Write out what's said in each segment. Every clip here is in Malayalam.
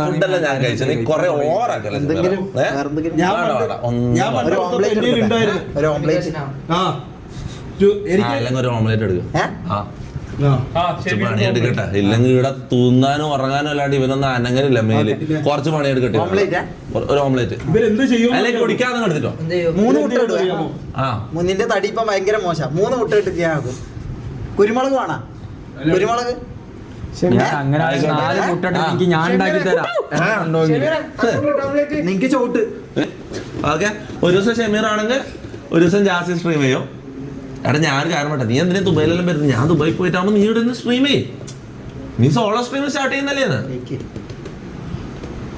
ഫുഡല്ല ഞാൻ കഴിച്ചത്. നീ കൊറേ ഓവറാക്കല്ലേ. ഒരു ഓംലേറ്റ് എടുക്കും. പണിയെടുക്കട്ടെ, ഇല്ലെങ്കിൽ ഇവിടെ തൂങ്ങാനും ഉറങ്ങാനും അല്ലാണ്ട് ഇവനൊന്നും അനങ്ങനില്ല. മേല് കുറച്ച് പണിയെടുക്കട്ടെ. ഒരു ഓംലേറ്റ് അല്ലെങ്കിൽ കുടിക്കാതെ എടുത്തിട്ടോ. 3 മുട്ട ഇടുക. മുന്നിന്റെ തടി ഇപ്പൊ ഭയങ്കര മോശം. 3 മുട്ട ഇട്ട് ചെയ്യാൻ നോക്കും. കുരുമുളക് വേണം. കുരുമുളക് അങ്ങനെ 4 മുട്ട ഞാൻ ഉണ്ടാക്കി തരാം. നിങ്ങക്ക് ചോട്ട്. ഓക്കെ, ഒരു ദിവസം ഷമീർ ആണെങ്കിൽ ഒരു ദിവസം ജാസി സ്ട്രീം ചെയ്യോ. എടാ ഞാൻ കാരണം പറ്റാ, നീ എന്തിനാ ദുബൈയിലെല്ലാം വരുന്നത്? ഞാൻ ദുബായി പോയിട്ടാകുമ്പോ നീ ഇവിടെ നിന്ന് സ്ട്രീം ചെയ്യ്. നീ സോളോ സ്ട്രീം സ്റ്റാർട്ട് ചെയ്യുന്നല്ലേ?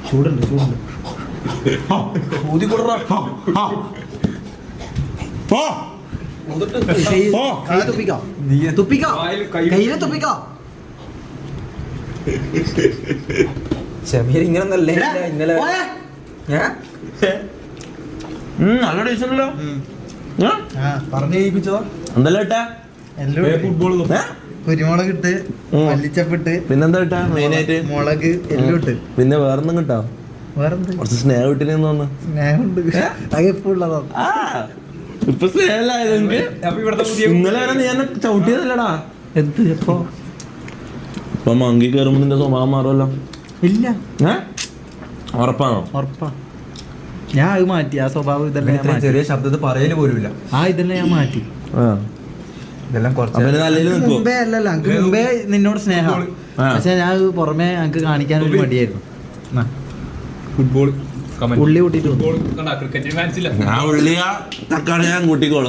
ചൂടുണ്ട് ചൂടുണ്ട്. ഷമീർ ഇങ്ങനെ ഇന്നലെ നല്ല ടേസ്റ്റ് ഉണ്ടല്ലോ. പറഞ്ഞേൽപ്പിച്ചതാ. എന്തല്ല ഇട്ടാ? ഫുട്ബോൾ കുരുമുളക് ഇട്ട്, മല്ലിച്ചപ്പിട്ട്, പിന്നെന്താ ഇട്ടാ? മെയിനായിട്ട് മുളക് എല്ലാം ഇട്ട്. പിന്നെ വേറൊന്നും കിട്ടാ? വേറെന്ത്? കുറച്ച് സ്നേഹം ഇട്ടില്ലെന്ന് തോന്നുന്നു. സ്നേഹമുണ്ട്. അതെപ്പോഴുള്ളതാ. ഇപ്പൊ സ്നേഹമായത് ഇന്നലെ വരെ നീ എന്നെ ചവിട്ടിയതല്ലടാ. എന്ത് എപ്പോ? ഇപ്പൊ മങ്കി കയറുമ്പോ നിന്റെ സ്വഭാവം മാറുമല്ലോ. ഇല്ല. ഉറപ്പാണോ? ഉറപ്പാ. ഞാൻ അത് മാറ്റി. ആ സ്വഭാവം ഇതെല്ലാം ചെറിയ ശബ്ദത്തിൽ പറയല് പോലുമില്ല. ഇതെല്ലാം ഞാൻ മാറ്റി. ഇതെല്ലാം മുമ്പേ അല്ലല്ലോ, എനിക്ക് മുമ്പേ നിന്നോട് സ്നേഹം. പക്ഷെ ഞാൻ പുറമെ എനിക്ക് കാണിക്കാനൊരു മടിയായിരുന്നു. ഫുട്ബോൾ ഉള്ളി കൂട്ടിട്ട് ഞാൻ ഉള്ളിയാ തക്കാളി ഞാൻ കൂട്ടിക്കോളും.